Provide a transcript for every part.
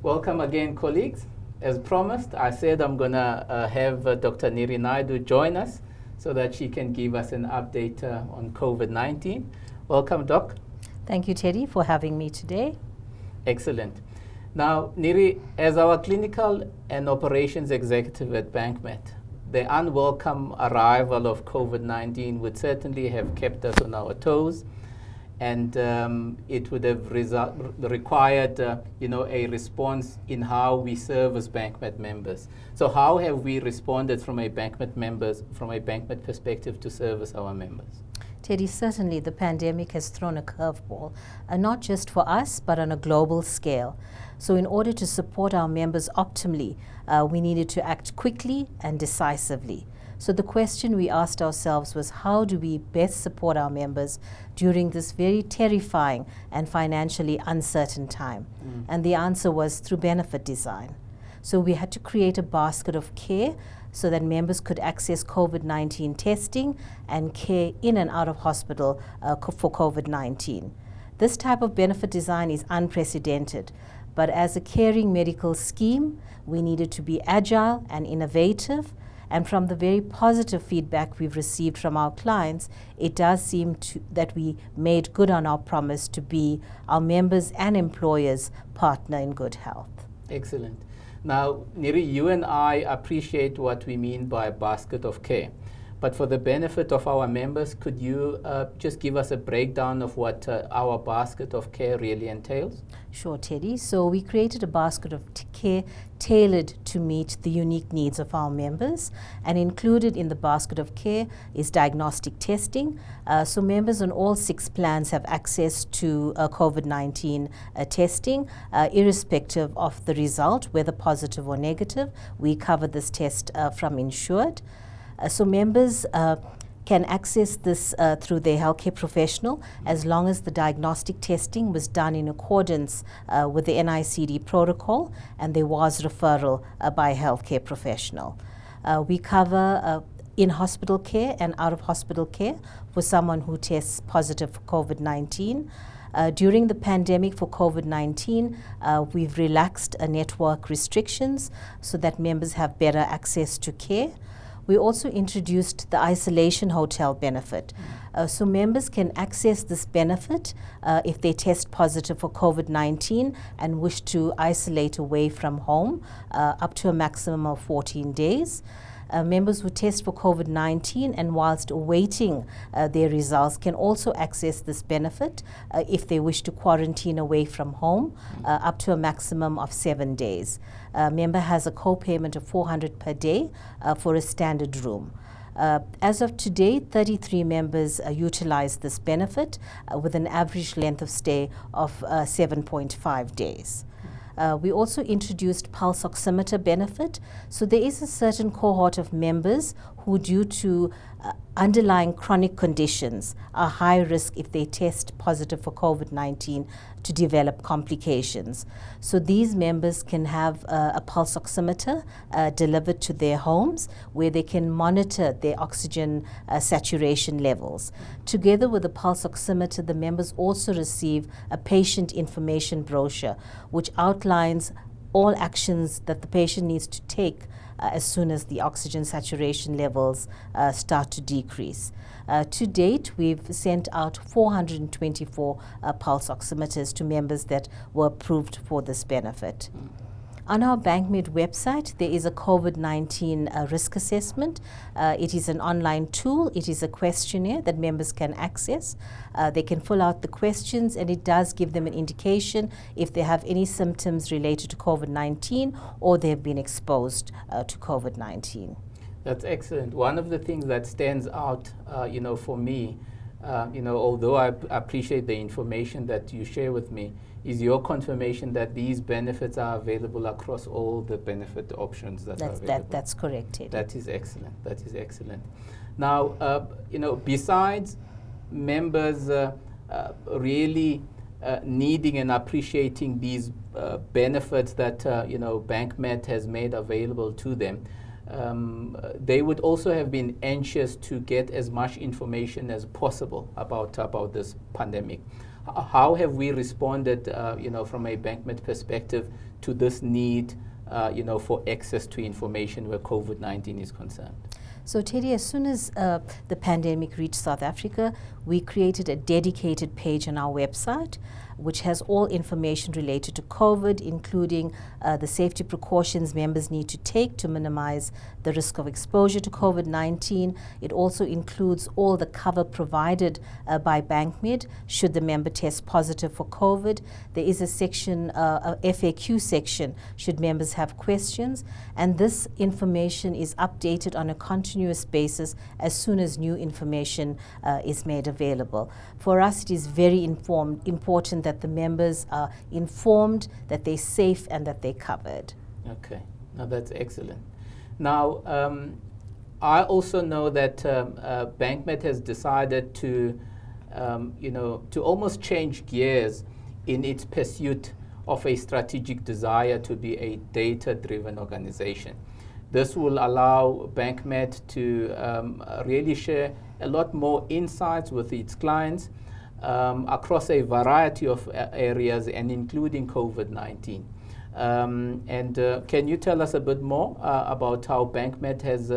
Welcome again, colleagues. As promised, I said I'm going to have Dr. Niri Naidu join us so that she can give us an update on COVID-19. Welcome, Doc. Thank you, Teddy, for having me today. Excellent. Now, Niri, as our clinical and operations executive at BankMed, the unwelcome arrival of COVID-19 would certainly have kept us on our toes, and it would have required a response in how we serve as BankMed members. So how have we responded from a BankMed perspective to service our members? Teddy, certainly the pandemic has thrown a curveball, not just for us, but on a global scale. So in order to support our members optimally, we needed to act quickly and decisively. So the question we asked ourselves was, how do we best support our members during this very terrifying and financially uncertain time? And the answer was through benefit design. So we had to create a basket of care so that members could access COVID-19 testing and care in and out of hospital for COVID-19. This type of benefit design is unprecedented, but as a caring medical scheme, we needed to be agile and innovative. And from the very positive feedback we've received from our clients, it does seem that we made good on our promise to be our members' and employers' partner in good health. Excellent. Now, Niri, you and I appreciate what we mean by a basket of care. But for the benefit of our members, could you just give us a breakdown of what our basket of care really entails? Sure, Teddy. So we created a basket of care tailored to meet the unique needs of our members, and included in the basket of care is diagnostic testing. So members on all 6 plans have access to COVID-19 testing, irrespective of the result, whether positive or negative. We cover this test from insured. So members can access this through their healthcare professional as long as the diagnostic testing was done in accordance with the NICD protocol and there was referral by a healthcare professional. We cover in-hospital care and out-of-hospital care for someone who tests positive for COVID-19. During the pandemic for COVID-19, we've relaxed network restrictions so that members have better access to care. We also introduced the isolation hotel benefit. So members can access this benefit if they test positive for COVID-19 and wish to isolate away from home up to a maximum of 14 days. Members who test for COVID-19 and whilst awaiting their results can also access this benefit if they wish to quarantine away from home up to a maximum of 7 days. A member has a co-payment of $400 per day for a standard room. As of today, 33 members utilize this benefit with an average length of stay of 7.5 days. We also introduced pulse oximeter benefit. So there is a certain cohort of members who, due to underlying chronic conditions, are high risk if they test positive for COVID-19 to develop complications. So these members can have a pulse oximeter delivered to their homes where they can monitor their oxygen saturation levels. Together with the pulse oximeter, the members also receive a patient information brochure which outlines all actions that the patient needs to take as soon as the oxygen saturation levels start to decrease. To date, we've sent out 424 pulse oximeters to members that were approved for this benefit. On our BankMed website, there is a COVID-19 risk assessment. It is an online tool. It is a questionnaire that members can access. They can fill out the questions, and it does give them an indication if they have any symptoms related to COVID-19 or they have been exposed to COVID-19. That's excellent. One of the things that stands out, for me, although I appreciate the information that you share with me, is your confirmation that these benefits are available across all the benefit options that are available. That's correct, Teddy. That is excellent. That is excellent. Now, besides members really needing and appreciating these benefits that BankMed has made available to them, they would also have been anxious to get as much information as possible about this pandemic. how have we responded, from a BankMed perspective to this need, for access to information where COVID-19 is concerned? So Teddy, as soon as the pandemic reached South Africa, we created a dedicated page on our website which has all information related to COVID, including the safety precautions members need to take to minimize the risk of exposure to COVID-19. It also includes all the cover provided by BankMed should the member test positive for COVID. There is a section, a FAQ section, should members have questions, and this information is updated on a continuous basis as soon as new information is made available. For us, it is very important that the members are informed, that they're safe, and that they're covered. Okay, now that's excellent. Now, I also know that BankMed has decided to, to almost change gears in its pursuit of a strategic desire to be a data-driven organization. This will allow BankMed to really share a lot more insights with its clients across a variety of areas, and including COVID-19. Can you tell us a bit more about how BankMed has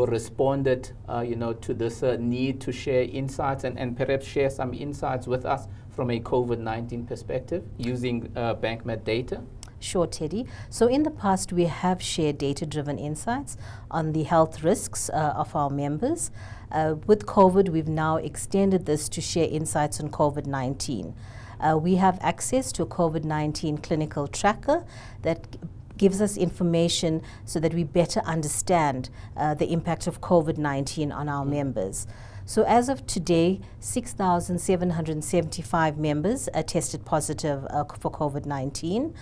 responded to this need to share insights, and perhaps share some insights with us from a COVID-19 perspective using BankMed data? Sure, Teddy. So in the past, we have shared data-driven insights on the health risks of our members. With COVID, we've now extended this to share insights on COVID-19. We have access to a COVID-19 clinical tracker that gives us information so that we better understand the impact of COVID-19 on our members. So as of today, 6,775 members tested positive for COVID-19.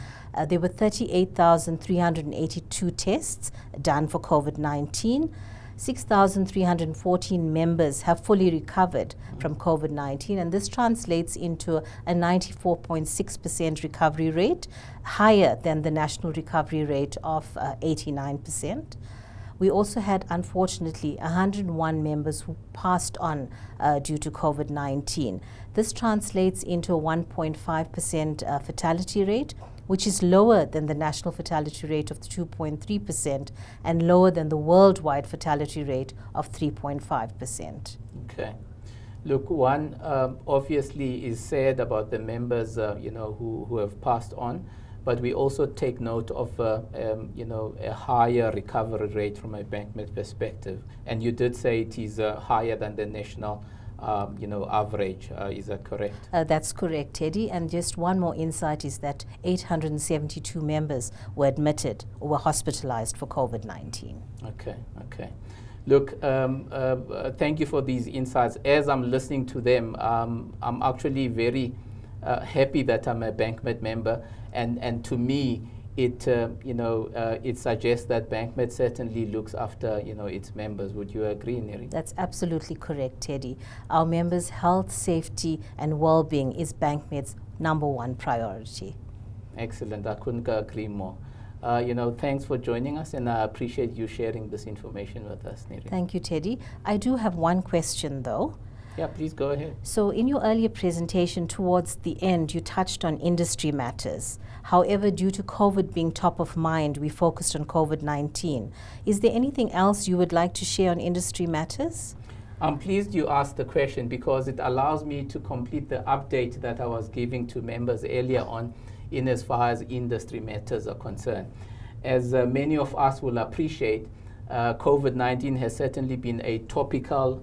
There were 38,382 tests done for COVID-19. 6,314 members have fully recovered from COVID-19, and this translates into a 94.6% recovery rate, higher than the national recovery rate of 89%. We also had, unfortunately, 101 members who passed on due to COVID-19. This translates into a 1.5% fatality rate, which is lower than the national fatality rate of 2.3% and lower than the worldwide fatality rate of 3.5%. Okay. Look, one obviously is sad about the members, who have passed on, but we also take note of, a higher recovery rate from a BankMed perspective. And you did say it is higher than the national average. Is that correct? That's correct, Teddy. And just one more insight is that 872 members were admitted or were hospitalized for COVID-19. Okay. Look, thank you for these insights. As I'm listening to them, I'm actually very happy that I'm a BankMed member, and to me, it suggests that BankMed certainly looks after its members. Would you agree, Neri? That's absolutely correct, Teddy. Our members' health, safety, and well-being is BankMed's #1 priority. Excellent. I couldn't agree more. Thanks for joining us, and I appreciate you sharing this information with us, Neri. Thank you, Teddy. I do have one question, though. Yeah, please go ahead. So in your earlier presentation, towards the end, you touched on industry matters. However, due to COVID being top of mind, we focused on COVID-19. Is there anything else you would like to share on industry matters? I'm pleased you asked the question, because it allows me to complete the update that I was giving to members earlier on in as far as industry matters are concerned. As many of us will appreciate, COVID-19 has certainly been a topical,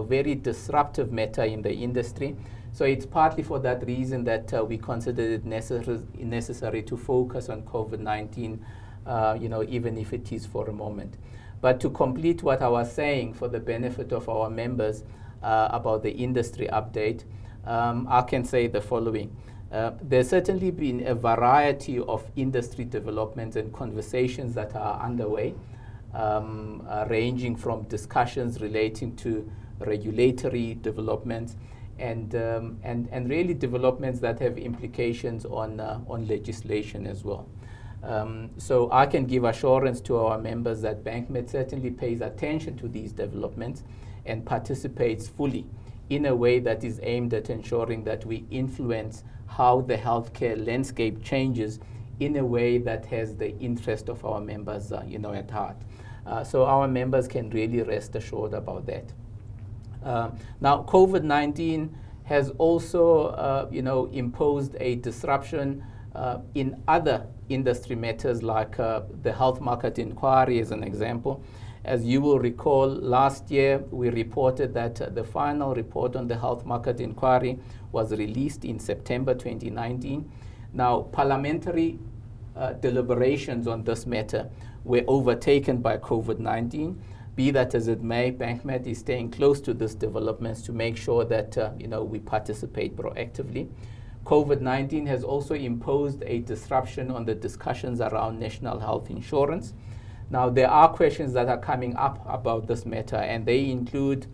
very disruptive matter in the industry. So it's partly for that reason that we considered it necessary to focus on COVID-19, even if it is for a moment. But to complete what I was saying for the benefit of our members about the industry update, I can say the following. There's certainly been a variety of industry developments and conversations that are underway. Ranging from discussions relating to regulatory developments and really developments that have implications on legislation as well. So I can give assurance to our members that BankMed certainly pays attention to these developments and participates fully in a way that is aimed at ensuring that we influence how the healthcare landscape changes in a way that has the interest of our members at heart. So our members can really rest assured about that. Now, COVID-19 has also imposed a disruption in other industry matters like the health market inquiry as an example. As you will recall, last year we reported that the final report on the health market inquiry was released in September 2019. Now, parliamentary deliberations on this matter were overtaken by COVID-19. Be that as it may, BankMed is staying close to these developments to make sure that we participate proactively. COVID-19 has also imposed a disruption on the discussions around national health insurance. Now, there are questions that are coming up about this matter, and they include,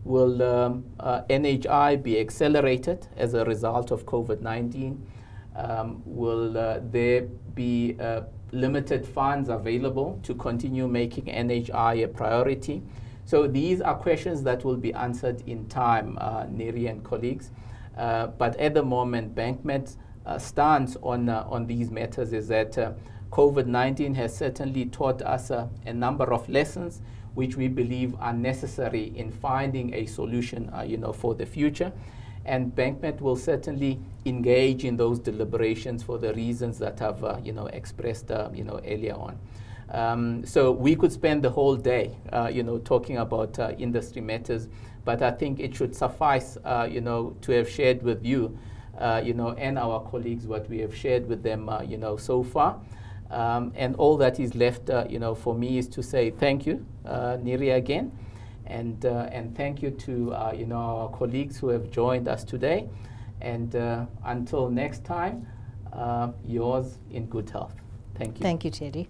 will NHI be accelerated as a result of COVID-19? Will there be limited funds available to continue making NHI a priority? So these are questions that will be answered in time, Neri and colleagues. But at the moment, BankMed's stance on these matters is that COVID-19 has certainly taught us a number of lessons which we believe are necessary in finding a solution for the future. And BankMed will certainly engage in those deliberations for the reasons that I've expressed earlier on. So we could spend the whole day talking about industry matters, but I think it should suffice to have shared with you and our colleagues what we have shared with them so far. And all that is left for me is to say thank you, Neri, again. And thank you to our colleagues who have joined us today. And until next time, yours in good health. Thank you. Thank you, Teddy.